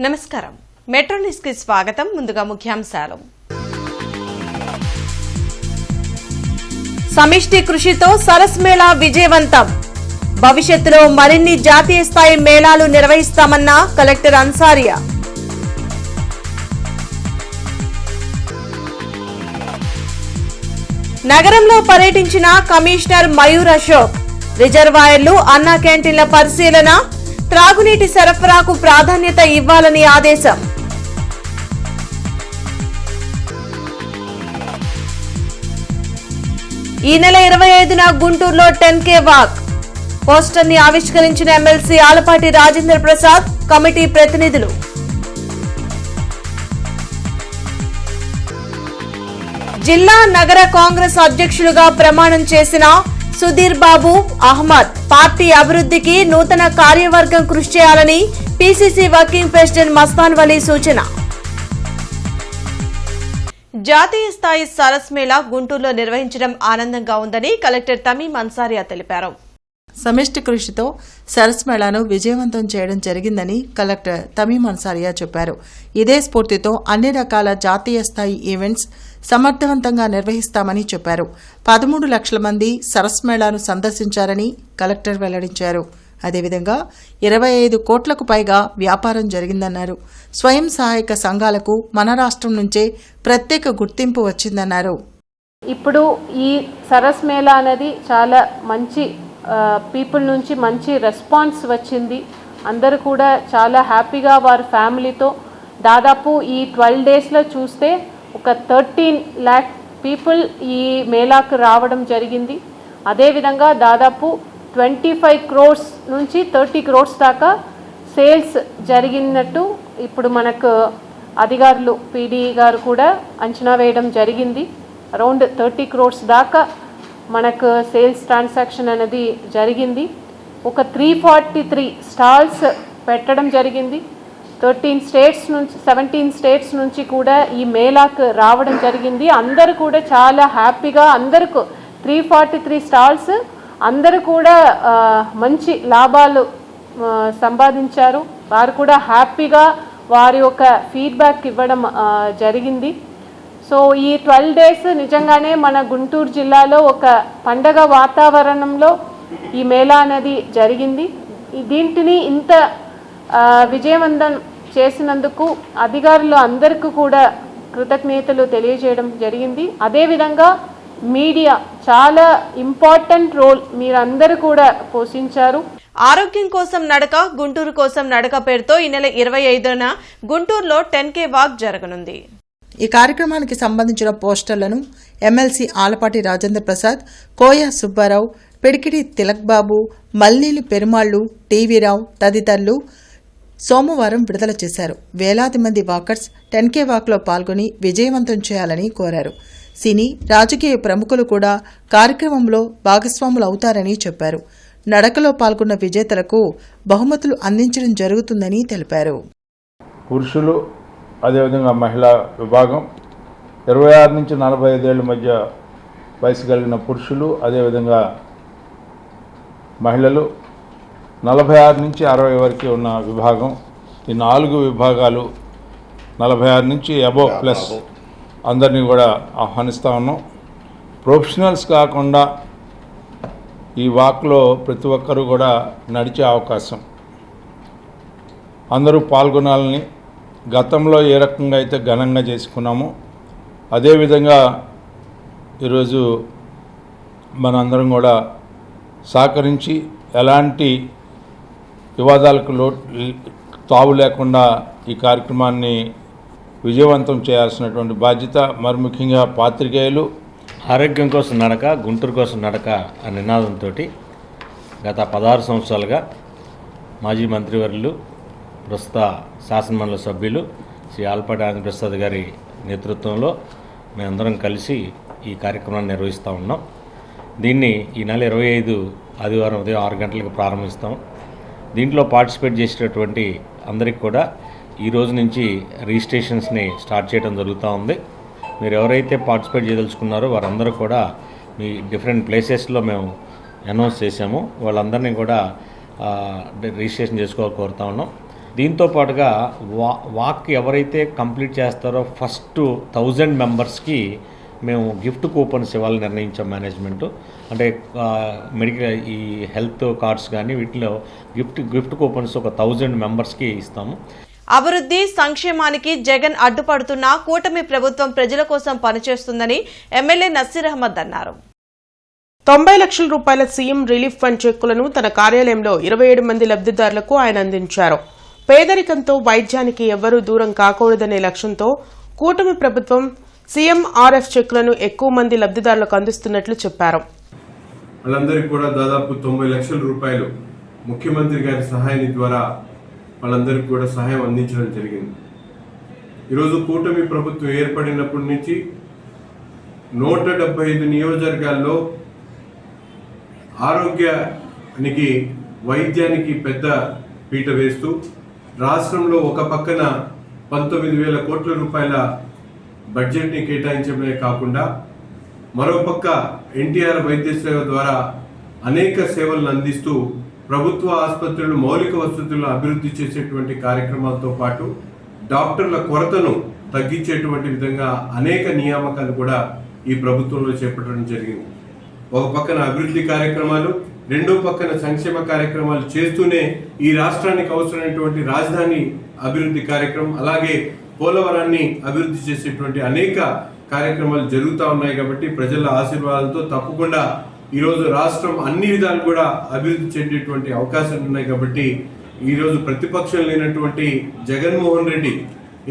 నమస్కారం. Metro news కి స్వాగతం. ముందుగా ముఖ్యాంశాలు. సమిష్టి కృషితో సరస్ మేళా విజయవంతం. భవిష్యత్తులో మరిన్ని జాతీయ స్థాయి మేళాలు నిర్వహిస్తామన్న కలెక్టర్ అన్సారియా. నగరంలో పర్యటించిన కమిషనర్ మయూర్ అశోక్. రిజర్వాయర్లు, అన్నా క్యాంటీన్ల పరిశీలన, త్రాగునీటి సరఫరాకు ప్రాధాన్యత ఇవ్వాలని ఆదేశం. ఈ నెల 25న గుంటూరులో 10K వాక్ పోస్టర్ ని ఆవిష్కరించిన ఎమ్మెల్సీ ఆలపాటి రాజేంద్ర ప్రసాద్, కమిటీ ప్రతినిధులు. జిల్లా నగర కాంగ్రెస్ అధ్యక్షులుగా ప్రమాణం చేసిన సుధీర్ బాబు అహ్మద్ పార్టీ అభివృద్ధికి నూతన కార్యవర్గం కృషి చేయాలని PCC working president Mastan Vali సూచన. జాతీయ స్థాయి సరస్ మేళా గుంటూరులో నిర్వహించడం ఆనందంగా ఉందని కలెక్టర్ తమీం అన్సారియా తెలిపారు. సమిష్టి కృషితో సరస్ మేళాను విజయవంతం చేయడం జరిగిందని కలెక్టర్ తమీం అన్సారియా చెప్పారు. ఇదే స్ఫూర్తితో అన్ని రకాల జాతీయ స్థాయి ఈవెంట్స్ సమర్థవంతంగా నిర్వహిస్తామని చెప్పారు. 13 లక్షల మంది సరస్ మేళాను సందర్శించారని కలెక్టర్ వెల్లడించారు. అదేవిధంగా 25 కోట్లకు పైగా వ్యాపారం జరిగిందన్నారు. స్వయం సహాయక సంఘాలకు మన రాష్ట్రం నుంచే ప్రత్యేక గుర్తింపు వచ్చిందన్నారు. ఇప్పుడు ఈ సరస్ మేళా అనేది చాలా మంచి పీపుల్ నుంచి మంచి రెస్పాన్స్ వచ్చింది. అందరూ కూడా చాలా హ్యాపీగా వారి ఫ్యామిలీతో దాదాపు ఈ 12 డేస్లో చూస్తే ఒక 13 lakh పీపుల్ ఈ మేళాకు రావడం జరిగింది. అదేవిధంగా దాదాపు 25 crores నుంచి 30 crores దాకా సేల్స్ జరిగినట్టు ఇప్పుడు మనకు అధికారులు పీడీ గారు కూడా అంచనా వేయడం జరిగింది. అరౌండ్ 30 crores దాకా మనకు సేల్స్ ట్రాన్సాక్షన్ అనేది జరిగింది. ఒక 343 స్టాల్స్ పెట్టడం జరిగింది. 17 స్టేట్స్ నుంచి కూడా ఈ మేళాకు రావడం జరిగింది. అందరూ కూడా చాలా హ్యాపీగా, అందరికీ 343 స్టాల్స్ అందరూ కూడా మంచి లాభాలు సంపాదించారు. వారు కూడా హ్యాపీగా వారి యొక్క ఫీడ్బ్యాక్ ఇవ్వడం జరిగింది. సో ఈ 12 డేస్ నిజంగానే మన గుంటూరు జిల్లాలో ఒక పండగ వాతావరణంలో ఈ మేళా అనేది జరిగింది. దీంటిని ఇంత విజయవంతం చేసినందుకు అధికారులు అందరికీ కూడా కృతజ్ఞతలు తెలియజేయడం జరిగింది. అదేవిధంగా మీడియా చాలా ఇంపార్టెంట్ రోల్ మీరందరూ కూడా పోషించారు. ఆరోగ్యం కోసం నడక, గుంటూరు కోసం నడక పేరుతో ఈ నెల 25న గుంటూరులో 10K వాక్ జరగనుంది. ఈ కార్యక్రమానికి సంబంధించిన పోస్టర్లను ఎమ్మెల్సీ ఆలపాటి రాజేంద్ర ప్రసాద్, కోయ సుబ్బారావు, పిడికిడి తిలక్ బాబు, మల్లీలి పెరుమాళ్లు, టీవీరావు తదితరులు సోమవారం విడుదల చేశారు. వేలాది మంది వాకర్స్ 10K వాక్లో పాల్గొని విజయవంతం చేయాలని కోరారు. సినీ, రాజకీయ ప్రముఖులు కూడా కార్యక్రమంలో భాగస్వాములు అవుతారని చెప్పారు. నడకలో పాల్గొన్న విజేతలకు బహుమతులు అందించడం జరుగుతుందని తెలిపారు. పురుషులు అదేవిధంగా మహిళా విభాగం 26 నుంచి 45 ఏళ్ల మధ్య వయసు కలిగిన పురుషులు, అదేవిధంగా మహిళలు 46 నుంచి 60 వరకు ఉన్న విభాగం. ఈ 4 విభాగాలు 46 నుంచి అబోవ్ ప్లస్ అందరినీ కూడా ఆహ్వానిస్తూ ఉన్నాం. ప్రొఫెషనల్స్ కాకుండా ఈ వాక్లో ప్రతి ఒక్కరూ కూడా నడిచే అవకాశం అందరూ పాల్గొనాలని గతంలో ఏ రకంగా అయితే ఘనంగా చేసుకున్నామో అదేవిధంగా ఈరోజు మనందరం కూడా సహకరించి ఎలాంటి వివాదాలకు తావు లేకుండా ఈ కార్యక్రమాన్ని విజయవంతం చేయాల్సినటువంటి బాధ్యత మరి ముఖ్యంగా పాత్రికేయులు. ఆరోగ్యం కోసం నడక, గుంటూరు కోసం నడక అనే నినాదంతో గత 16 సంవత్సరాలుగా మాజీ మంత్రివర్యులు, ప్రస్తుత శాసనమండలి సభ్యులు శ్రీ ఆలపాటి రాజేంద్ర ప్రసాద్ గారి నేతృత్వంలో మేమందరం కలిసి ఈ కార్యక్రమాన్ని నిర్వహిస్తూ ఉన్నాం. దీన్ని ఈ నెల 25 ఆదివారం ఉదయం 6 గంటలకు ప్రారంభిస్తాం. దీంట్లో పార్టిసిపేట్ చేసేటటువంటి అందరికీ కూడా ఈ రోజు నుంచి రిజిస్ట్రేషన్స్ని స్టార్ట్ చేయడం జరుగుతూ ఉంది. మీరు ఎవరైతే పార్టిసిపేట్ చేయదలుచుకున్నారో వారందరూ కూడా మీ డిఫరెంట్ ప్లేసెస్లో మేము అనౌన్స్ చేశాము. వాళ్ళందరినీ కూడా రిజిస్ట్రేషన్ చేసుకోవాలి కోరుతా ఉన్నాం. దీంతో పాటుగా వాక్ ఎవరైతే కంప్లీట్ చేస్తారో ఫస్ట్ 1000 మెంబర్స్కి మేము గిఫ్ట్ కూపన్స్ ఇవ్వాలని నిర్ణయించాం మేనేజ్మెంటు. అంటే మెడికల్ ఈ హెల్త్ కార్డ్స్ కానీ వీటిలో గిఫ్ట్ కూపన్స్ ఒక 1000 మెంబర్స్కి ఇస్తాము. అభివృద్ధి సంక్షేమానికి జగన్ అడ్డుపడుతున్నా కూటమి ప్రభుత్వం ప్రజల కోసం పనిచేస్తుందని ఎమ్మెల్యే నసీర్ అహ్మద్ అన్నారు. 90 లక్షల రూపాయల సీఎం రిలీఫ్ ఫండ్ చెక్కులను తన కార్యాలయంలో 27 మంది లబ్ధిదారులకు ఆయన అందించారు. పేదరికంతో వైద్యానికి ఎవ్వరూ దూరం కాకూడదనే లక్ష్యంతో కూటమి ప్రభుత్వం సీఎంఆర్ఎఫ్ చెక్కులను ఎక్కువ మంది లబ్ధిదారులకు అందిస్తున్నట్లు చెప్పారు. వాళ్ళందరికీ కూడా దాదాపు 90 లక్షల రూపాయలు ముఖ్యమంత్రి గారి సహాయం ద్వారా వాళ్ళందరికీ కూడా సహాయం అందించడం జరిగింది. ఈరోజు కూటమి ప్రభుత్వం ఏర్పడినప్పటి నుంచి 175 నియోజకవర్గాల్లో ఆరోగ్యానికి వైద్యానికి పెద్ద పీట వేస్తూ రాష్ట్రంలో ఒక పక్కన 19,000 కోట్ల రూపాయల బడ్జెట్ని కేటాయించడమే కాకుండా మరోపక్క ఎన్టీఆర్ వైద్య సేవ ద్వారా అనేక సేవలను అందిస్తూ ప్రభుత్వ ఆసుపత్రులు మౌలిక వసతులను అభివృద్ధి చేసేటువంటి కార్యక్రమాలతో పాటు డాక్టర్ల కొరతను తగ్గించేటువంటి విధంగా అనేక నియామకాలు కూడా ఈ ప్రభుత్వంలో చేపట్టడం జరిగింది. ఒక పక్కన అభివృద్ధి కార్యక్రమాలు, రెండో పక్కన సంక్షేమ కార్యక్రమాలు చేస్తూనే ఈ రాష్ట్రానికి అవసరమైనటువంటి రాజధాని అభివృద్ధి కార్యక్రమం, అలాగే పోలవరాన్ని అభివృద్ధి చేసేటువంటి అనేక కార్యక్రమాలు జరుగుతూ ఉన్నాయి. కాబట్టి ప్రజల ఆశీర్వాదాలతో తప్పకుండా ఈరోజు రాష్ట్రం అన్ని విధాలు కూడా అభివృద్ధి చెందేటువంటి అవకాశాలు ఉన్నాయి. కాబట్టి ఈరోజు ప్రతిపక్షం లేనటువంటి జగన్మోహన్ రెడ్డి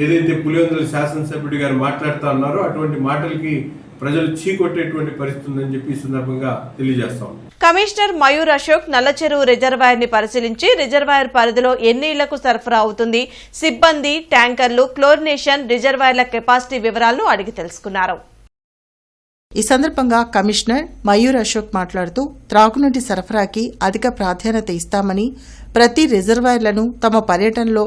ఏదైతే పులివెందుల శాసనసభ్యుడి గారు మాట్లాడుతూ ఉన్నారో అటువంటి మాటలకి ప్రజలు చీకొట్టేటువంటి పరిస్థితి ఉందని చెప్పి ఈ సందర్భంగా తెలియజేస్తాం. కమిషనర్ మయూర్ అశోక్ నల్లచెరువు రిజర్వాయర్ ని పరిశీలించి రిజర్వాయర్ పరిధిలో ఎన్ని ఇళ్లకు సరఫరా అవుతుంది, సిబ్బంది, ట్యాంకర్లు, క్లోరినేషన్, రిజర్వాయర్ల కెపాసిటీ వివరాలను అడిగి తెలుసుకున్నారు. ఈ సందర్భంగా కమిషనర్ మయూర్ అశోక్ మాట్లాడుతూ త్రాగునీటి సరఫరాకి అధిక ప్రాధాన్యత ఇస్తామని, ప్రతి రిజర్వాయర్లను తమ పర్యటనలో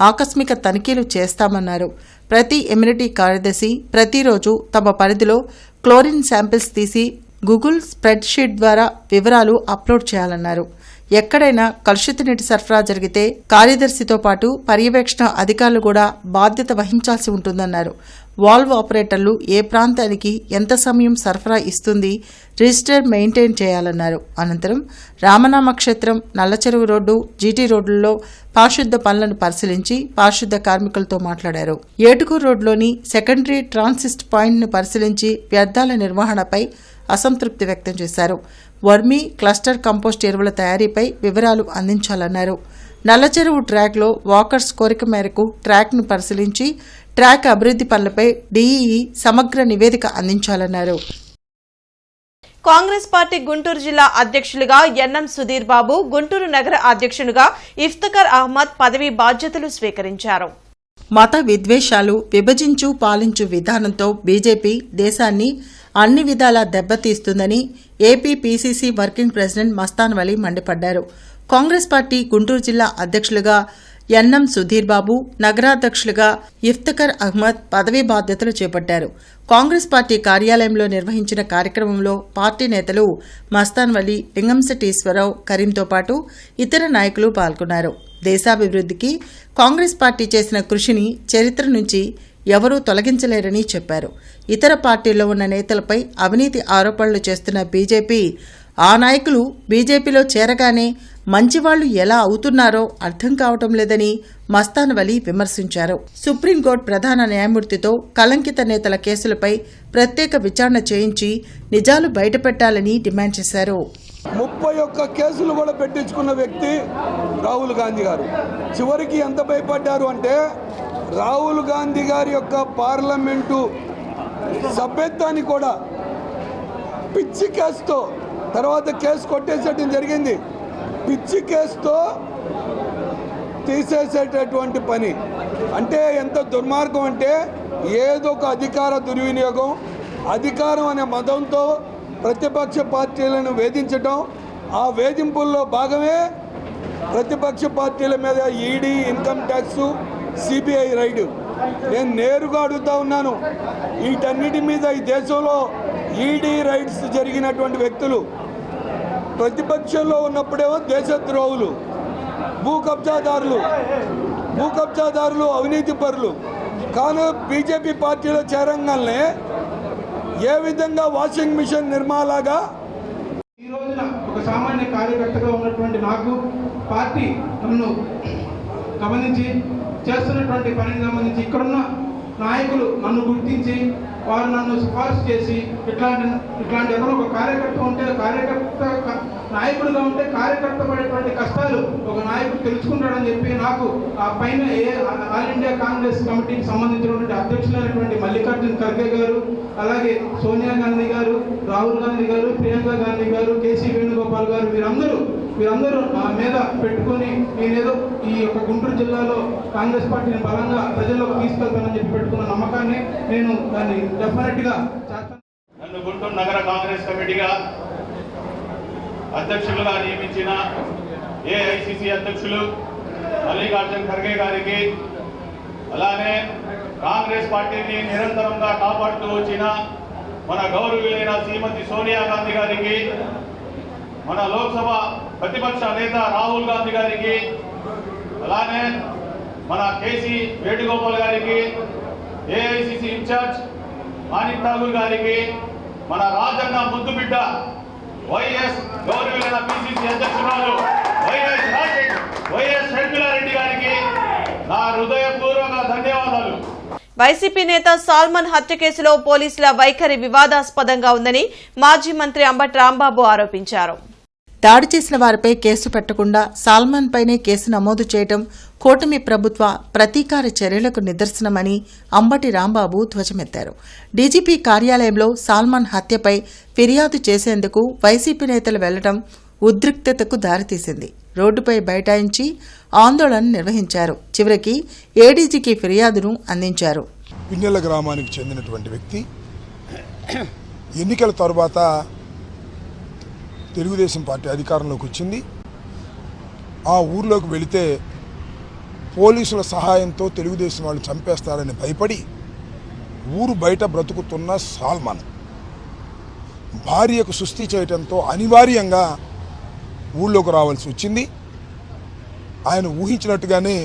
ఆకస్మిక తనిఖీలు చేస్తామన్నారు. ప్రతి ఎమ్యూనిటీ కార్యదర్శి ప్రతిరోజు తమ పరిధిలో క్లోరిన్ శాంపిల్స్ తీసి గూగుల్ స్ప్రెడ్ షీట్ ద్వారా వివరాలు అప్లోడ్ చేయాలన్నారు. ఎక్కడైనా కలుషిత నీటి సరఫరా జరిగితే కార్యదర్శితో పాటు పర్యవేక్షణ అధికారులు కూడా బాధ్యత వహించాల్సి ఉంటుందన్నారు. వాల్వ్ ఆపరేటర్లు ఏ ప్రాంతానికి ఎంత సమయం సరఫరా ఇస్తుంది రిజిస్టర్ మెయింటైన్ చేయాలన్నారు. అనంతరం రామనామ క్షేత్రం, నల్లచెరువు రోడ్డు, జీటీ రోడ్లలో పారిశుద్ధ పనులను పరిశీలించి పారిశుద్ధ కార్మికులతో మాట్లాడారు. ఏటుకూరు రోడ్లోని సెకండరీ ట్రాన్సిస్ట్ పాయింట్ను పరిశీలించి వ్యర్థాల నిర్వహణపై అసంతృప్తి వ్యక్తం చేశారు. వర్మీ, క్లస్టర్ కంపోస్ట్ ఎరువుల తయారీపై వివరాలు అందించాలన్నారు. నల్లచెరువు ట్రాక్లో వాకర్స్ కోరిక మేరకు ట్రాక్ను పరిశీలించి ట్రాక్ అభివృద్ధి పనులపై డీఈఈ సమగ్ర నివేదిక అందించాలన్నారు. కాంగ్రెస్ పార్టీ గుంటూరు జిల్లా అధ్యక్షులుగా ఎన్ఎం సుధీర్ బాబు, గుంటూరు నగర అధ్యక్షునిగా ఇఫ్తిఖర్ అహ్మద్ పదవీ బాధ్యతలు స్వీకరించారు. మత విద్వేషాలు, విభజించు పాలించు విధానంతో బీజేపీ దేశాన్ని అన్ని విధాలా దెబ్బతీస్తుందని AP PCC working president Mastan Vali మండిపడ్డారు. కాంగ్రెస్ పార్టీ గుంటూరు జిల్లా అధ్యక్షులుగా ఎన్ఎం సుధీర్ బాబు, నగరాధ్యక్షులుగా ఇఫ్తిఖర్ అహ్మద్ పదవీ బాధ్యతలు చేపట్టారు. కాంగ్రెస్ పార్టీ కార్యాలయంలో నిర్వహించిన కార్యక్రమంలో పార్టీ నేతలు మస్తాన్ వలీ, లింగంశెట్టి ఈశ్వరరావు, కరీంతో పాటు ఇతర నాయకులు పాల్గొన్నారు. దేశాభివృద్ధికి కాంగ్రెస్ పార్టీ చేసిన కృషిని చరిత్ర నుంచి ఎవరూ తొలగించలేరని చెప్పారు. ఇతర పార్టీల్లో ఉన్న నేతలపై అవినీతి ఆరోపణలు చేస్తున్న బీజేపీ, ఆ నాయకులు బీజేపీలో చేరగానే మంచివాళ్లు ఎలా అవుతున్నారో అర్థం కావటం లేదని మస్తాన్ వలీ విమర్శించారు. సుప్రీంకోర్టు ప్రధాన న్యాయమూర్తితో కళంకిత నేతల కేసులపై ప్రత్యేక విచారణ చేయించి నిజాలు బయటపెట్టాలని డిమాండ్ చేశారు. 31 కేసులు కూడా పెట్టించుకున్న వ్యక్తి రాహుల్ గాంధీ గారు. చివరికి ఎంత భయపడ్డారు అంటే రాహుల్ గాంధీ గారి యొక్క పార్లమెంటు సభ్యత్వాన్ని కూడా పిచ్చి కేసుతో తర్వాత కేసు కొట్టేసేయడం జరిగింది. పిచ్చి కేసుతో తీసేసేటటువంటి పని అంటే ఎంత దుర్మార్గం అంటే ఏదో ఒక అధికార దుర్వినియోగం, అధికారం అనే మతంతో ప్రతిపక్ష పార్టీలను వేధించడం, ఆ వేధింపుల్లో భాగమే ప్రతిపక్ష పార్టీల మీద ED, income tax, CBI raid. నేను నేరుగా అడుగుతా ఉన్నాను, వీటన్నిటి మీద ఈ దేశంలో ఈడీ రైడ్స్ జరిగినటువంటి వ్యక్తులు ప్రతిపక్షంలో ఉన్నప్పుడేమో దేశద్రోహులు, భూ కబ్జాదారులు, భూ కబ్జాదారులు, అవినీతి పరులు. కానీ బీజేపీ పార్టీలో చేరంగానే ఏ విధంగా వాషింగ్ మిషన్ నిర్మాలాగా ఈ రోజున ఒక సామాన్య కార్యకర్తగా ఉన్నటువంటి నాకు పార్టీ నన్ను గమనించి చేస్తున్నటువంటి పనిని గమనించి ఇక్కడున్న నాయకులు నన్ను గుర్తించి వారు నన్ను సిఫార్సు చేసి ఇట్లాంటి ఎవరో ఒక కార్యకర్త ఉంటే నాయకుడిగా ఉంటే కార్యకర్త పడేటువంటి కష్టాలు ఒక నాయకుడు తెలుసుకుంటాడని చెప్పి నాకు ఆ పైన ఆల్ ఇండియా కాంగ్రెస్ కమిటీకి సంబంధించినటువంటి అధ్యక్షులైనటువంటి మల్లికార్జున్ ఖర్గే గారు, అలాగే సోనియా గాంధీ గారు, రాహుల్ గాంధీ గారు, ప్రియాంక గాంధీ గారు, కేసీ వేణుగోపాల్ గారు వీరందరూ నా మీద పెట్టుకొని నేనేదో ఈ యొక్క గుంటూరు జిల్లాలో కాంగ్రెస్ పార్టీని బలంగా ప్రజల్లోకి తీసుకెళ్తానని చెప్పి పెట్టుకున్న నమ్మకాన్ని నేను దాన్ని డెఫినెట్గా చేస్తాను. నన్ను గుంటూరు నగర కాంగ్రెస్ కమిటీగా అధ్యక్షులుగా నియమించిన ఏఐసిసి అధ్యక్షులు మల్లికార్జున్ ఖర్గే గారికి, అలానే కాంగ్రెస్ పార్టీని నిరంతరంగా కాపాడుతూ వచ్చిన మన గౌరవీయులైన శ్రీమతి సోనియా గాంధీ గారికి, మన లోక్సభ ప్రతిపక్ష నేత రాహుల్ గాంధీ గారికి, అలానే మన కేసీ వేణుగోపాల్ గారికి, ఏఐసిసి ఇన్ఛార్జ్ మాణిక్ ఠాగూర్ గారికి, మన రాజన్న ముద్దు బిడ్డ వైఎస్ గౌరవీయులైన పిసిసి అధ్యక్షురాలు వైఎస్ షర్మిలారెడ్డి గారికి నా హృదయపూర్వక ధన్యవాదాలు. వైసీపీ నేత సాల్మన్ హత్య కేసులో పోలీసుల వైఖరి వివాదాస్పదంగా ఉందని మాజీ మంత్రి అంబటి రాంబాబు ఆరోపించారు. దాడి చేసిన వారిపై కేసు పెట్టకుండా సాల్మన్ పైనే కేసు నమోదు చేయడం కూటమి ప్రభుత్వ ప్రతీకార చర్యలకు నిదర్శనమని అంబటి రాంబాబు ధ్వజమెత్తారు. డీజీపీ కార్యాలయంలో సాల్మన్ హత్యపై ఫిర్యాదు చేసేందుకు వైసీపీ నేతలు వెళ్లడం ఉద్రిక్తతకు దారితీసింది. రోడ్డుపై బైఠాయించి ఆందోళన నిర్వహించారు. చివరికి ఏడీజీకి ఫిర్యాదును అందించారు. పిన్నెల గ్రామానికి చెందినటువంటి వ్యక్తి ఎన్నికల తరువాత తెలుగుదేశం పార్టీ అధికారంలోకి వచ్చింది. ఆ ఊర్లోకి వెళితే పోలీసుల సహాయంతో తెలుగుదేశం వాళ్ళు చంపేస్తారని భయపడి ఊరు బయట బ్రతుకుతున్న సాల్మన్ భార్యకు సుస్థి చేయడంతో అనివార్యంగా ఊళ్ళోకి రావాల్సి వచ్చింది. ఆయన ఊహించినట్టుగానే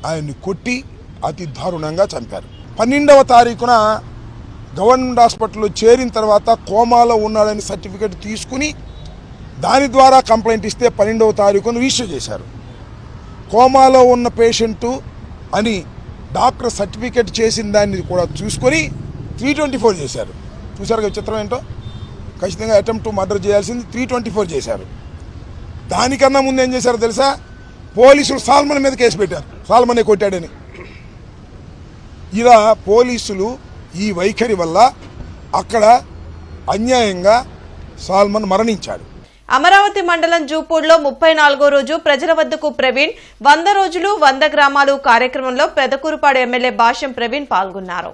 ఆయన్ని కొట్టి అతి దారుణంగా చంపారు. 12వ తారీఖున గవర్నమెంట్ హాస్పిటల్లో చేరిన తర్వాత కోమాలో ఉన్నాడని సర్టిఫికేట్ తీసుకుని దాని ద్వారా కంప్లైంట్ ఇస్తే 12వ తారీఖున రిజిస్టర్ చేశారు. కోమాలో ఉన్న పేషెంటు అని డాక్టర్ సర్టిఫికేట్ చేసిన దాన్ని కూడా చూసుకొని 324 చేశారు. చూశారు చిత్రం ఏంటో, ఖచ్చితంగా అటెంప్ట్ టు మర్డర్ చేయాల్సింది 324 చేశారు. దానికన్నా ముందు ఏం చేశారో తెలుసా, పోలీసులు సాల్మన్ మీద కేసు పెట్టారు, సాల్మనే కొట్టాడని. ఇలా పోలీసులు ఈ వైఖరి వల్ల అక్కడ అన్యాయంగా సాల్మన్ మరణించాడు. అమరావతి మండలం జూపూడ్లో 34వ రోజు ప్రజల వద్దకు ప్రవీణ్ 100 రోజులు 100 గ్రామాలు కార్యక్రమంలో పెదకూరుపాడు ఎమ్మెల్యే భాష్యం ప్రవీణ్ పాల్గొన్నారు.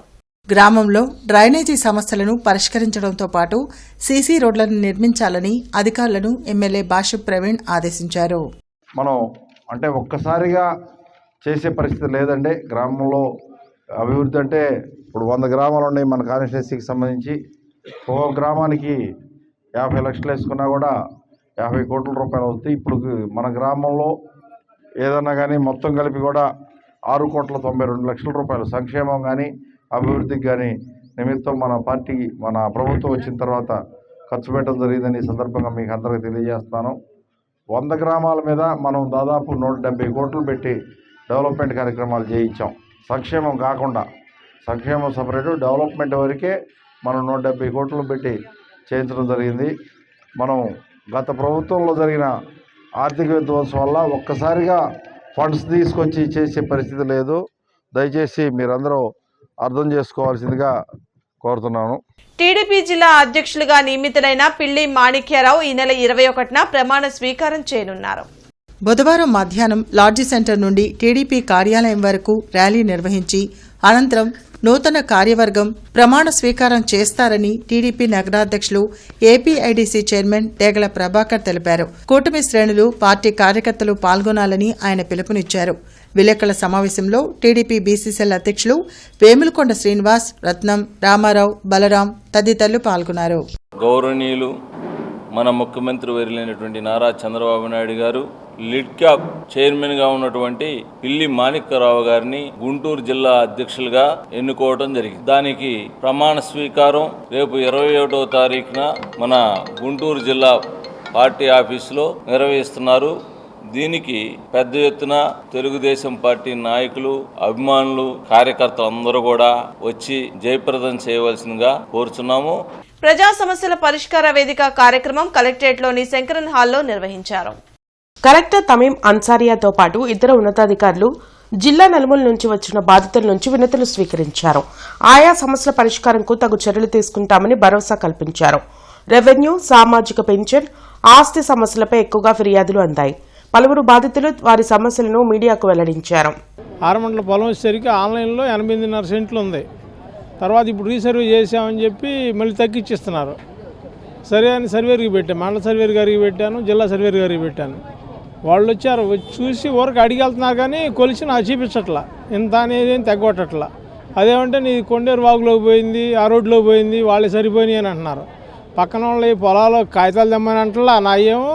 గ్రామంలో డ్రైనేజీ సమస్యలను పరిష్కరించడంతో పాటు సీసీ రోడ్లను నిర్మించాలని అధికారులను ఎమ్మెల్యే భాష్యం ప్రవీణ్ ఆదేశించారు. మనం అంటే ఒక్కసారిగా చేసే పరిస్థితి లేదండి. గ్రామంలో అభివృద్ధి అంటే ఇప్పుడు 100 గ్రామాలు ఉన్నాయి మన కాన్స్టిట్యున్సీకి సంబంధించి. ఒక్కో గ్రామానికి 50 లక్షలు వేసుకున్నా కూడా 50 కోట్ల రూపాయలు అవుతాయి. ఇప్పుడు మన గ్రామంలో ఏదన్నా కానీ మొత్తం కలిపి కూడా 6,92 లక్షల రూపాయలు సంక్షేమం కానీ అభివృద్ధికి కానీ నిమిత్తం మన పార్టీ మన ప్రభుత్వం వచ్చిన తర్వాత ఖర్చు పెట్టడం జరిగిందని ఈ సందర్భంగా మీకు అందరికీ తెలియజేస్తాను. 100 గ్రామాల మీద మనం దాదాపు 170 కోట్లు పెట్టి డెవలప్మెంట్ కార్యక్రమాలు చేయించాం. సంక్షేమం కాకుండా, సంక్షేమం సపరేటు, డెవలప్మెంట్ వరకే మనం 170 కోట్లు పెట్టి చేయించడం జరిగింది. మనం గత ప్రభుత్వంలో జరిగిన ఆర్థిక విధ్వంసం వల్ల ఒక్కసారిగా ఫండ్స్ తీసుకొచ్చి చేసే పరిస్థితి లేదు. దయచేసి మీరందరూ అర్థం చేసుకోవాల్సిందిగా కోరుతున్నాను. టీడీపీ జిల్లా అధ్యక్షులుగా నియమితులైన పిల్లి మాణిక్యారావు ఈ నెల 21న ప్రమాణ స్వీకారం చేయనున్నారు. బుధవారం మధ్యాహ్నం లాడ్జీ సెంటర్ నుండి టీడీపీ కార్యాలయం వరకు ర్యాలీ నిర్వహించి అనంతరం నూతన కార్యవర్గం ప్రమాణ స్వీకారం చేస్తారని టీడీపీ నగరాధ్యక్షులు ఏపీఐడీసీ చైర్మన్ డేగల ప్రభాకర్ తెలిపారు. కూటమి శ్రేణులు, పార్టీ కార్యకర్తలు పాల్గొనాలని ఆయన పిలుపునిచ్చారు. విలేకరుల సమావేశంలో టీడీపీ బీసీసీఎల్ అధ్యక్షులు వేములకొండ శ్రీనివాస్, రత్నం, రామారావు, బలరాం తదితరులు పాల్గొన్నారు. గౌరవనీయులు మన ముఖ్యమంత్రి వర్యులైనటువంటి నారా చంద్రబాబు నాయుడు గారు లిడ్క్యాప్ చైర్మన్గా ఉన్నటువంటి పిల్లి మాణిక్యరావు గారిని గుంటూరు జిల్లా అధ్యక్షులుగా ఎన్నుకోవడం జరిగింది. దానికి ప్రమాణ స్వీకారం రేపు 21వ తారీఖున మన గుంటూరు జిల్లా పార్టీ ఆఫీసులో నిర్వహిస్తున్నారు. దీనికి పెద్ద ఎత్తున తెలుగుదేశం పార్టీ నాయకులు, అభిమానులు, కార్యకర్తలు అందరూ కూడా వచ్చి జయప్రదం చేయవలసిందిగా కోరుచున్నాము. ప్రజా సమస్యల పరిష్కార వేదిక కార్యక్రమం కలెక్టరేట్లోని శంకరన్ హాల్లో నిర్వహించారు. కలెక్టర్ తమీం అన్సారియాతో పాటు ఇతర ఉన్నతాధికారులు జిల్లా నలుమూల నుంచి వచ్చిన బాధితుల నుంచి వినతులు స్వీకరించారు. ఆయా సమస్యల పరిష్కారంకు తగు చర్యలు తీసుకుంటామని భరోసా కల్పించారు. రెవెన్యూ, సామాజిక పెన్షన్, ఆస్తి సమస్యలపై ఎక్కువగా ఫిర్యాదులు అందాయి. పలువురు బాధితులు వారి సమస్యలను మీడియాకు వెల్లడించారు. ఆరమండల పొలం వచ్చేసరికి ఆన్లైన్లో 8.5 సెంట్లు ఉంది. తర్వాత ఇప్పుడు రీసర్వే చేసామని చెప్పి మళ్ళీ తగ్గించిస్తున్నారు. సరే అని సర్వేర్కి పెట్టాను, మండల సర్వేర్ గారికి పెట్టాను, జిల్లా సర్వేర్ గారికి పెట్టాను. వాళ్ళు వచ్చారు, చూసి ఊరికి అడిగి వెళ్తున్నారు కానీ కొలిసి నాకు చూపించట్లా, ఇంత అనేది ఏం తగ్గొట్టట్లా. అదేమంటే నీ కొండేరు వాగులోకి పోయింది, ఆ రోడ్లోకి పోయింది, వాళ్ళే సరిపోయినాయి అని అంటున్నారు. పక్కన వాళ్ళ పొలాల్లో కాగితాలు తెమ్మని అంటలా, నా ఏమో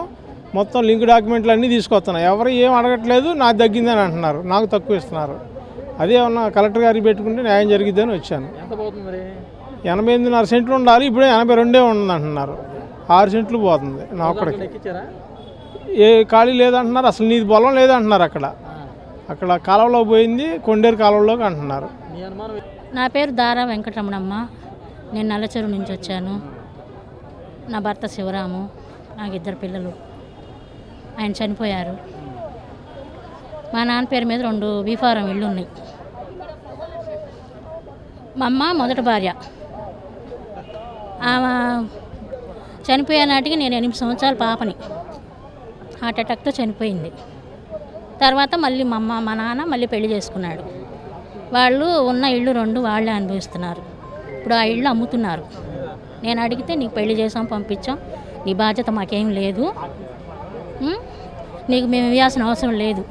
మొత్తం లింక్ డాక్యుమెంట్లు అన్నీ తీసుకొస్తున్నాయి. ఎవరు ఏం అడగట్లేదు, నాకు తగ్గిందని అంటున్నారు, నాకు తక్కువ ఇస్తున్నారు. అదే ఉన్న కలెక్టర్ గారికి పెట్టుకుంటే న్యాయం జరిగిద్దని వచ్చాను. 8.5 సెంట్లు ఉండాలి, ఇప్పుడే 82 ఉంది అంటున్నారు. 6 సెంట్లు పోతుంది నా ఒక్కడికి. ఏ ఖాళీ లేదంటున్నారు, అసలు నీది పొలం లేదంటున్నారు. అక్కడ కాలువలో పోయింది, కొండేరు కాలువలోకి అంటున్నారు. నా పేరు దారా వెంకటరమణమ్మ. నేను నల్లచెరువు నుంచి వచ్చాను. నా భర్త శివరాము, నాకు 2 పిల్లలు. ఆయన చనిపోయారు. మా నాన్న పేరు మీద 2 బీఫారం ఇళ్ళు ఉన్నాయి. మా అమ్మ మొదటి భార్య. ఆమె చనిపోయే నాటికి నేను 8 సంవత్సరాల పాపని. హార్ట్ అటాక్తో చనిపోయింది. తర్వాత మళ్ళీ మా నాన్న మళ్ళీ పెళ్లి చేసుకున్నాడు. వాళ్ళు ఉన్న ఇళ్ళు 2 వాళ్ళే అనుభవిస్తున్నారు. ఇప్పుడు ఆ ఇళ్ళు అమ్ముతున్నారు. నేను అడిగితే నీకు పెళ్లి చేసాం, పంపించాం, నీ బాధ్యత మాకేం లేదు, నీకు మేము ఇవ్వాల్సిన అవసరం లేదు,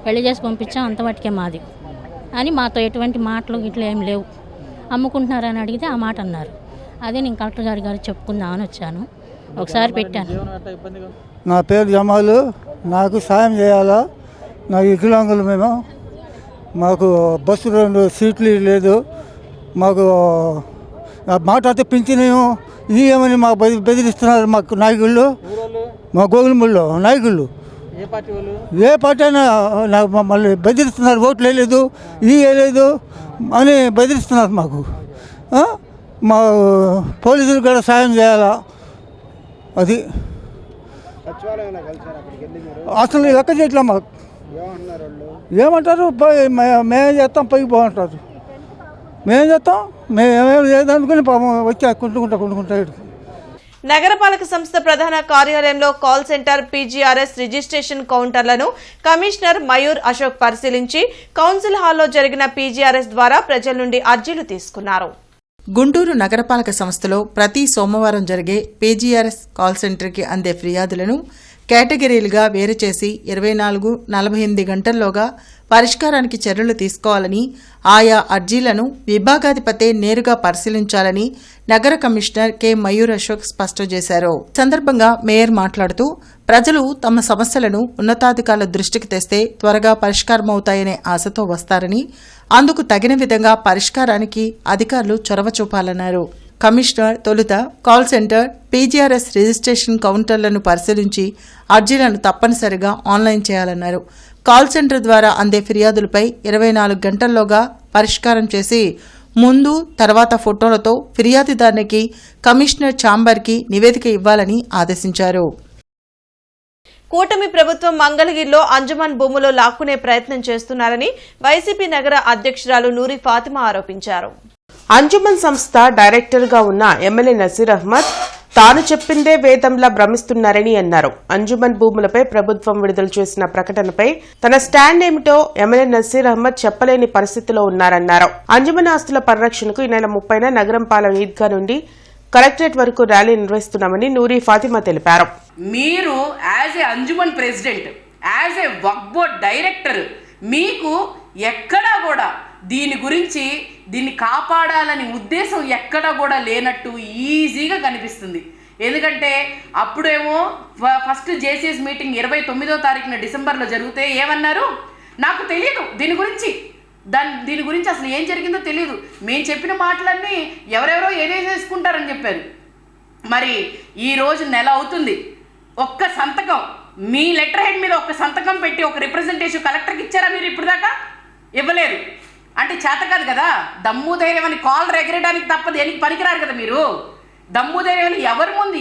పెళ్లి చేసి పంపించాం, అంతవరకే మాది అని మాతో ఎటువంటి మాటలు ఇట్లా ఏం లేవు. అమ్ముకుంటున్నారని అడిగితే ఆ మాట అన్నారు. అదే నేను కలెక్టర్ గారికి చెప్పుకుందామని వచ్చాను. ఒకసారి పెట్టాను. నా పేరు జమాలు. నాకు సాయం చేయాలా? నాకు వికలాంగులు మేము. మాకు బస్సు 2 సీట్లు లేదు. మాకు మాట్లాడితే పింఛనేమో ఇదేమని మాకు బెదిరిస్తున్నారు. మాకు నాయకుళ్ళు, మా గోగులముళ్ళు నాయకుళ్ళు, ఏ పార్టీ అయినా నాకు మమ్మల్ని బెదిరిస్తున్నారు. ఓట్లు వేయలేదు, ఇది వేయలేదు అని బెదిరిస్తున్నారు. మాకు మా పోలీసులు కూడా సాయం చేయాలా? అది అసలు లెక్క చేయట్లా. మాకు ఏమంటారు, మేమేం చేస్తాం, పైకి బాగుంటారు, మేమేం చేస్తాం, మేమేం లేదనుకుని పాపం వచ్చి కుంటుకుంటా. నగరపాలక సంస్థ ప్రధాన కార్యాలయంలో కాల్ సెంటర్, పీజీఆర్ఎస్ రిజిస్ట్రేషన్ కౌంటర్లను కమిషనర్ మయూర్ అశోక్ పరిశీలించి కౌన్సిల్ హాల్లో జరిగిన పీజీఆర్ఎస్ ద్వారా ప్రజల నుండి అర్జీలు తీసుకున్నారు. గుంటూరు నగరపాలక సంస్థలో ప్రతి సోమవారం జరిగే పీజీఆర్ఎస్ కాల్ సెంటర్కి అందే ఫిర్యాదులను కేటగిరీలుగా వేరు చేసి 24-48 గంటల్లోగా పరిష్కారానికి చర్యలు తీసుకోవాలని, ఆయా అర్జీలను విభాగాధిపతే నేరుగా పరిశీలించాలని నగర కమిషనర్ కె మయూర్ అశోక్ స్పష్టం చేశారు. సందర్భంగా మేయర్ మాట్లాడుతూ ప్రజలు తమ సమస్యలను ఉన్నతాధికారుల దృష్టికి తెస్తే త్వరగా పరిష్కారమవుతాయనే ఆశతో వస్తారని, అందుకు తగిన విధంగా పరిష్కారానికి అధికారులు చొరవ చూపాలన్నారు. కమిషనర్ తొలుత కాల్ సెంటర్, పీజీఆర్ఎస్ రిజిస్ట్రేషన్ కౌంటర్లను పరిశీలించి అర్జీలను తప్పనిసరిగా ఆన్లైన్ చేయాలన్నారు. కాల్ సెంటర్ ద్వారా అందే ఫిర్యాదులపై 24 గంటల్లోగా పరిష్కారం చేసి ముందు తర్వాత ఫోటోలతో ఫిర్యాదుదారునికి కమిషనర్ ఛాంబర్కి నివేదిక ఇవ్వాలని ఆదేశించారు. కూటమి ప్రభుత్వం మంగళగిరిలో అంజుమన్ భూములు లాక్కునే ప్రయత్నం చేస్తున్నారని వైసీపీ నగర అధ్యక్షురాలు నూరి ఫాతిమా ఆరోపించారు. అంజుమన్ సంస్థ డైరెక్టర్గా ఉన్న ఎమ్మెల్యే నసీర్ అహ్మద్ తాను చెప్పిందే వేదంలా భ్రమిస్తున్నారని అన్నారు. అంజుమన్ భూములపై ప్రభుత్వం విడుదల చేసిన ప్రకటనపై తన స్టాండ్ ఏమిటో ఎమ్మెల్యే నసీర్ అహ్మద్ చెప్పలేని పరిస్థితిలో ఉన్నారన్నారు. అంజుమన్ ఆస్తుల పరిరక్షణకు ఈ నెల 30న నగరంపాలెం ఈద్గా నుండి కలెక్టరేట్ వరకు ర్యాలీ నిర్వహిస్తున్నామని నూరి ఫాతిమా తెలిపారు. మీరు as a Anjuman president, as a Waqf board director, మీకు ఎక్కడా కూడా దీని గురించి, దీన్ని కాపాడాలని ఉద్దేశం ఎక్కడా కూడా లేనట్టు ఈజీగా కనిపిస్తుంది. ఎందుకంటే అప్పుడేమో ఫస్ట్ జేసీఎస్ మీటింగ్ 29వ తారీఖున డిసెంబర్లో జరిగితే ఏమన్నారు, నాకు తెలియదు దీని గురించి అసలు ఏం జరిగిందో తెలియదు, మేము చెప్పిన మాటలన్నీ ఎవరెవరో ఏదేసేసుకుంటారని చెప్పారు. మరి ఈరోజు నెల అవుతుంది, ఒక్క సంతకం మీ లెటర్ హెడ్ మీద ఒక్క సంతకం పెట్టి ఒక రిప్రజెంటేషన్ కలెక్టర్కి ఇచ్చారా మీరు ఇప్పుడు దాకా? ఇవ్వలేదు. అంటే చేత కాదు కదా, దమ్ము ధైర్యం అని కాలర్ ఎగరడానికి తప్ప దేనికి పనికిరారు కదా మీరు. దమ్ము ధైర్యం అని ఎవరి ముందు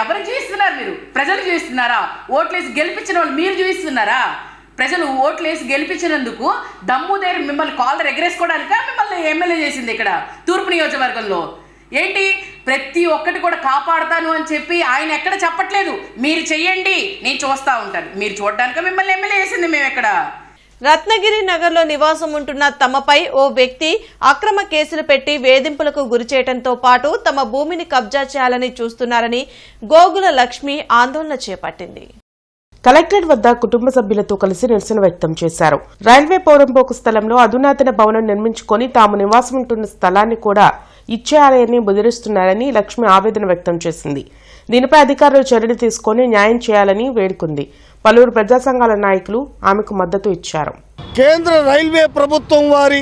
ఎవరు చూపిస్తున్నారు? మీరు ప్రజలు చూపిస్తున్నారా? ఓట్లేసి గెలిపించిన వాళ్ళు మీరు చూపిస్తున్నారా? ప్రజలు ఓట్లేసి గెలిపించినందుకు దమ్ము ధైర్యం మిమ్మల్ని కాలర్ ఎగరేసుకోవడానిక మిమ్మల్ని ఎమ్మెల్యే చేసింది ఇక్కడ తూర్పు నియోజకవర్గంలో? ఏంటి ప్రతి ఒక్కటి కూడా కాపాడుతాను అని చెప్పి ఆయన ఎక్కడ చెప్పట్లేదు. మీరు చెయ్యండి, నేను చూస్తూ ఉంటాను. మీరు చూడడానికి మిమ్మల్ని ఎమ్మెల్యే చేసింది మేము ఎక్కడ? రత్నగిరి నగర్లో నివాసం ఉంటున్న తమపై ఓ వ్యక్తి అక్రమ కేసులు పెట్టి వేధింపులకు గురిచేయడంతో పాటు తమ భూమిని కబ్జా చేయాలని చూస్తున్నారని గోగుల లక్ష్మి ఆందోళన చేపట్టింది. కలెక్టరేట్ వద్ద కుటుంబ సభ్యులతో కలిసి నిరసన వ్యక్తం చేశారు. రైల్వే పౌరంపోకు స్థలంలో అధునాతన భవనం నిర్మించుకొని తాము నివాసం ఉంటున్న స్థలాన్ని కూడా ఇచ్చేయాలని బెదిరిస్తున్నారని లక్ష్మి ఆవేదన వ్యక్తం చేసింది. దీనిపై అధికారులు చర్యలు తీసుకుని న్యాయం చేయాలని వేడుకుంది. పలువురు ప్రజా సంఘాల నాయకులు ఆమెకు మద్దతు ఇచ్చారు. కేంద్ర రైల్వే ప్రభుత్వం వారి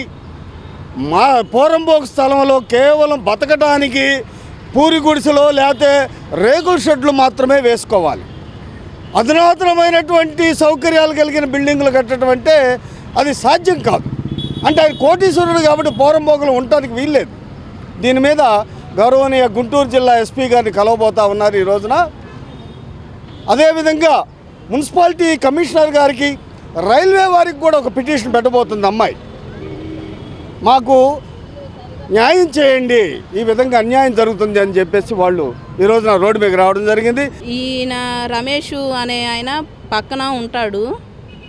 పోరంబోకు స్థలంలో కేవలం బతకడానికి పూరి గుడిసెలో లేకపోతే రేకుల షెడ్లు మాత్రమే వేసుకోవాలి. అధునాతనమైనటువంటి సౌకర్యాలు కలిగిన బిల్డింగులు కట్టడం అంటే అది సాధ్యం కాదు. అంటే ఆయన కోటీశ్వరుడు కాబట్టి పోరంబోకులు ఉండటానికి వీల్లేదు. దీని మీద గౌరవనీయ గుంటూరు జిల్లా ఎస్పీ గారిని కలవబోతా ఉన్నారు ఈ రోజున. అదేవిధంగా మున్సిపాలిటీ కమిషనర్ గారికి, రైల్వే వారికి కూడా ఒక పిటిషన్ పెట్టబోతుంది అమ్మాయి. మాకు న్యాయం చేయండి, ఈ విధంగా అన్యాయం జరుగుతుంది అని చెప్పేసి వాళ్ళు ఈ రోజున రోడ్డు మీద రావడం జరిగింది. ఈయన రమేష్ అనే ఆయన పక్కన ఉంటాడు.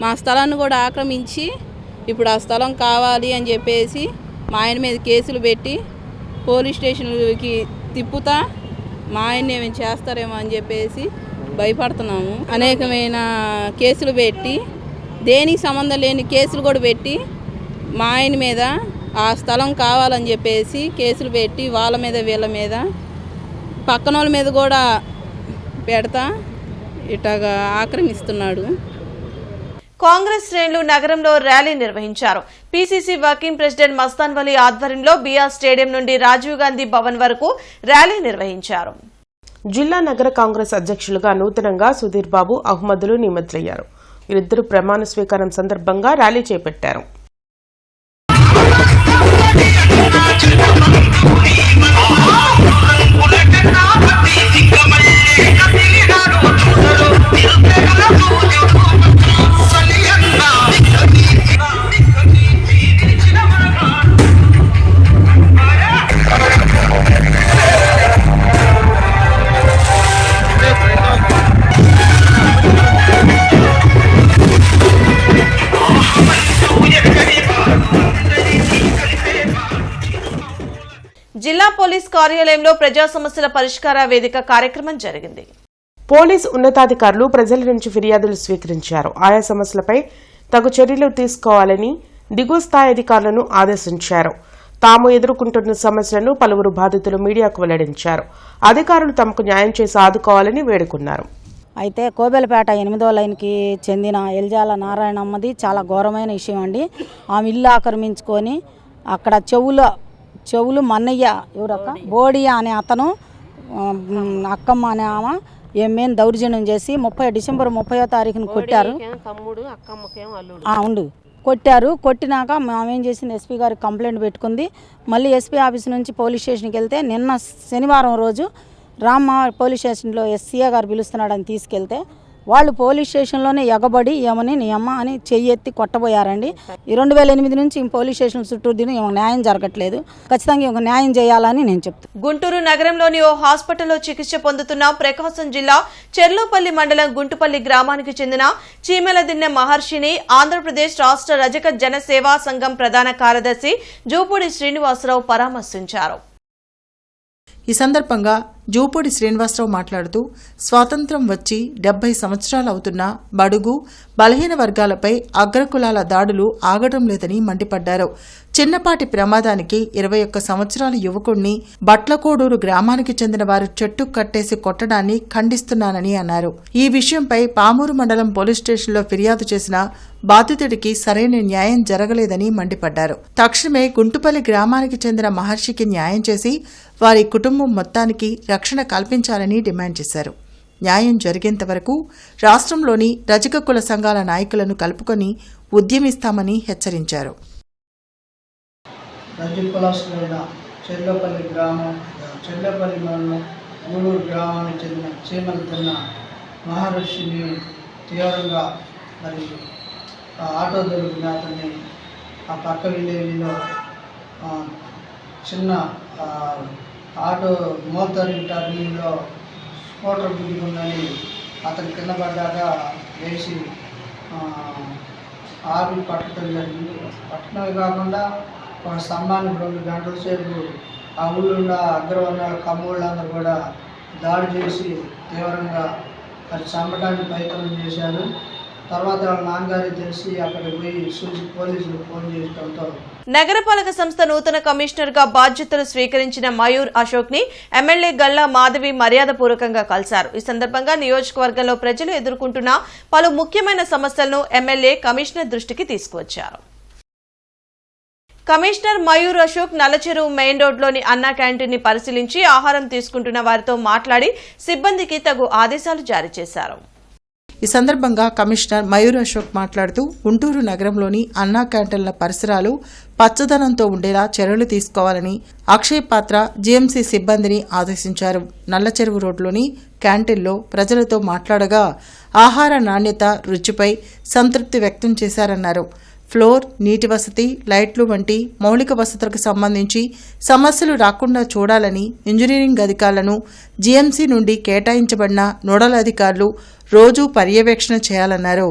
మా స్థలాన్ని కూడా ఆక్రమించి ఇప్పుడు ఆ స్థలం కావాలి అని చెప్పేసి మా ఆయన మీద కేసులు పెట్టి పోలీస్ స్టేషన్కి తిప్పుతా మా ఆయన్ని ఏమైనా చేస్తారేమో అని చెప్పేసి భయపడుతున్నాము. అనేకమైన కేసులు పెట్టి దేనికి సంబంధం లేని కేసులు కూడా పెట్టి మా ఆయన మీద ఆ స్థలం కావాలని చెప్పేసి కేసులు పెట్టి వాళ్ళ మీద వీళ్ళ మీద పక్కన వాళ్ళ మీద కూడా పెడతా ఇట్లాగా ఆక్రమిస్తున్నాడు. కాంగ్రెస్ శ్రేణులు నగరంలో ర్యాలీ నిర్వహించారు. PCC working president Mastan Vali ఆధ్వర్యంలో బీఆర్ స్టేడియం నుండి రాజీవ్ గాంధీ భవన్ వరకు ర్యాలీ నిర్వహించారు. జిల్లా నగర కాంగ్రెస్ అధ్యక్షులుగా నూతనంగా సుధీర్ బాబు అహ్మద్లు నియమితులయ్యారు. వీరిద్దరూ ప్రమాణ స్వీకారం సందర్భంగా ర్యాలీ చేపట్టారు. జిల్లా పోలీస్ కార్యాలయంలో ప్రజా సమస్యల పరిష్కార వేదిక కార్యక్రమం జరిగింది. పోలీస్ ఉన్నతాధికారులు ప్రజల నుంచి ఫిర్యాదులు స్వీకరించారు. ఆయా సమస్యలపై తగు చర్యలు తీసుకోవాలని దిగువ స్థాయి అధికారులను ఆదేశించారు. తాము ఎదుర్కొంటున్న సమస్యలను పలువురు బాధితులు మీడియాకు వెల్లడించారు. అధికారులు తమకు న్యాయం చేసి ఆదుకోవాలని వేడుకున్నారు. అయితే కోబెలపేట 8వ లైన్కి చెందిన ఎల్జాల నారాయణమ్మది చాలా ఘోరమైన విషయం అండి. ఆమె ఇల్లు ఆక్రమించుకొని అక్కడ చెవులు మన్నయ్య ఎవరక్క బోడియా అనే అతను అక్కమ్మ అనే ఆమె ఏమేం దౌర్జన్యం చేసి డిసెంబర్ 30వ తారీఖున కొట్టారు. ఉండు కొట్టారు. కొట్టినాక మేమేం చేసింది ఎస్పీ గారికి కంప్లైంట్ పెట్టుకుంది. మళ్ళీ ఎస్పీ ఆఫీస్ నుంచి పోలీస్ స్టేషన్కి వెళ్తే నిన్న శనివారం రోజు రామ్మ పోలీస్ స్టేషన్లో ఎస్సీఏ గారు పిలుస్తున్నాడని తీసుకెళ్తే వాళ్ళు పోలీస్ స్టేషన్లోనే ఎగబడి ఏమని నీ అమ్మ అని చెయ్యెత్తి కొట్టబోయారండి. 2008 నుంచి పోలీస్ స్టేషన్ చుట్టూ దీని న్యాయం జరగట్లేదు. ఖచ్చితంగా న్యాయం చేయాలని నేను చెప్తాను. గుంటూరు నగరంలోని ఓ హాస్పిటల్లో చికిత్స పొందుతున్న ప్రకాశం జిల్లా చెర్లోపల్లి మండలం గుంటుపల్లి గ్రామానికి చెందిన చీమెలదిన్నె మహర్షిని ఆంధ్రప్రదేశ్ రాష్ట్ర రజక జనసేవా సంఘం ప్రధాన కార్యదర్శి జూపూడి శ్రీనివాసరావు పరామర్శించారు. ఈ సందర్భంగా జూపూడి శ్రీనివాసరావు మాట్లాడుతూ స్వాతంత్ర్యం వచ్చి 70 సంవత్సరాలు అవుతున్న బడుగు బలహీన వర్గాలపై అగ్రకులాల దాడులు ఆగడం లేదని మండిపడ్డారు. చిన్నపాటి ప్రమాదానికి 21 సంవత్సరాల యువకుణ్ణి బట్లకోడూరు గ్రామానికి చెందిన వారు చెట్టు కట్టేసి కొట్టడాన్ని ఖండిస్తున్నానని అన్నారు. ఈ విషయంపై పామూరు మండలం పోలీస్ స్టేషన్లో ఫిర్యాదు చేసిన బాధితుడికి సరైన న్యాయం జరగలేదని మండిపడ్డారు. తక్షణమే గుంటుపల్లి గ్రామానికి చెందిన మహర్షికి న్యాయం చేసి వారి కుటుంబం మొత్తానికి రక్షణ కల్పించాలని డిమాండ్ చేశారు. న్యాయం జరిగేంత వరకు రాష్ట్రంలోని రజక కుల సంఘాల నాయకులను కలుపుకొని ఉద్యమిస్తామని హెచ్చరించారు. రజక కులస్తులైన చెర్లపల్లి గ్రామం, చెర్లపల్లి మండలం గూడూరు గ్రామానికి చెందిన చీమల తిన్న మహర్షిని తీవ్రంగా మరి ఆటో దొరికిన అతన్ని ఆ పక్క విలేజ్లో చిన్న ఆటో మోతరి టర్నింగ్లో స్కూటర్ గుద్దుకుందని అతను కింద పడ్డాక వేసి ఆపి పట్టడం జరిగింది. పట్టడమే కాకుండా ఒక స్తంభానికి 2 గంటల సేపు ఆ ఊళ్ళో అగ్రవర్ణాల కమ్మోళ్ళందరూ కూడా దాడి చేసి తీవ్రంగా అది చంపడానికి ప్రయత్నం చేశారు. తర్వాత వాళ్ళ నాన్నగారికి తెలిసి అక్కడికి పోయి పోలీసులకు ఫోన్ చేయడంతో నగరపాలక సంస్థ నూతన కమిషనర్ గా బాధ్యతలు స్వీకరించిన మయూర్ అశోక్ ని ఎమ్మెల్యే గల్లా మాధవి మర్యాదపూర్వకంగా కలిశారు. ఈ సందర్భంగా నియోజకవర్గంలో ప్రజలు ఎదుర్కొంటున్న పలు ముఖ్యమైన సమస్యలను ఎమ్మెల్యే కమిషనర్ దృష్టికి తీసుకువచ్చారు. కమిషనర్ మయూర్ అశోక్ నల్లచెరువు మెయిన్ రోడ్లోని అన్నా క్యాంటీన్ ని పరిశీలించి ఆహారం తీసుకుంటున్న వారితో మాట్లాడి సిబ్బందికి తగు ఆదేశాలు జారీ చేశారు. ఈ సందర్భంగా కమిషనర్ మయూర్ అశోక్ మాట్లాడుతూ గుంటూరు నగరంలోని అన్నా క్యాంటీన్ల పరిసరాలు పచ్చదనంతో ఉండేలా చర్యలు తీసుకోవాలని అక్షయ్ పాత్ర జీఎంసీ సిబ్బందిని ఆదేశించారు. నల్లచెరువు రోడ్లోని క్యాంటీన్లో ప్రజలతో మాట్లాడగా ఆహార నాణ్యత, రుచిపై సంతృప్తి వ్యక్తం చేశారన్నారు. ఫ్లోర్, నీటి వసతి, లైట్లు వంటి మౌలిక వసతులకు సంబంధించి సమస్యలు రాకుండా చూడాలని ఇంజనీరింగ్ అధికారులను జీఎంసీ నుండి కేటాయించబడిన నోడల్ అధికారులు రోజూ పర్యవేక్షణ చేయాలన్నారు.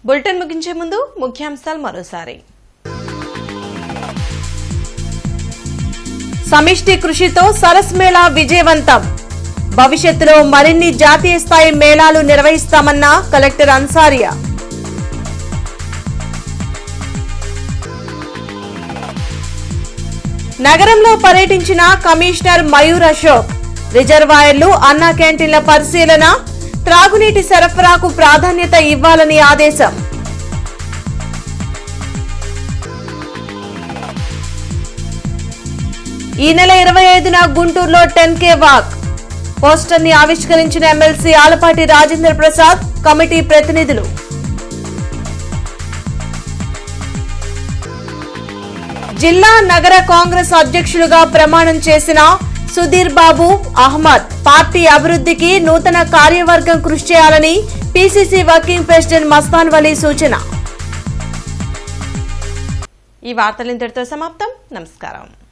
బులెటిన్ ముగించే ముందు ముఖ్యాంశాలు మరోసారి. సమిష్టి కృషితో సరస్ మేళా విజయవంతం. భవిష్యత్తులో మరిన్ని జాతీయ స్థాయి మేళాలు నిర్వహిస్తామన్న కలెక్టర్ అన్సారియా. నగరంలో పర్యటించిన కమిషనర్ మయూర్ అశోక్. రిజర్వాయర్లు, అన్నా క్యాంటీన్ల పరిశీలన, త్రాగునీటి సరఫరాకు ప్రాధాన్యత ఇవ్వాలని ఆదేశం. ఈ నెల 25న గుంటూరులో 10K వాక్. పోస్టర్ ని ఆవిష్కరించిన ఎమ్మెల్సీ ఆలపాటి రాజేంద్ర ప్రసాద్, కమిటీ ప్రతినిధులు. జిల్లా నగర కాంగ్రెస్ అధ్యక్షులుగా ప్రమాణం చేసిన సుధీర్ బాబు, అహ్మద్ పార్టీ అభివృద్ధికి నూతన కార్యవర్గం కృషి చేయాలని PCC working president Mastan Vali సూచన. ఈ వార్తలు ఇంతటితో సమాప్తం. నమస్కారం.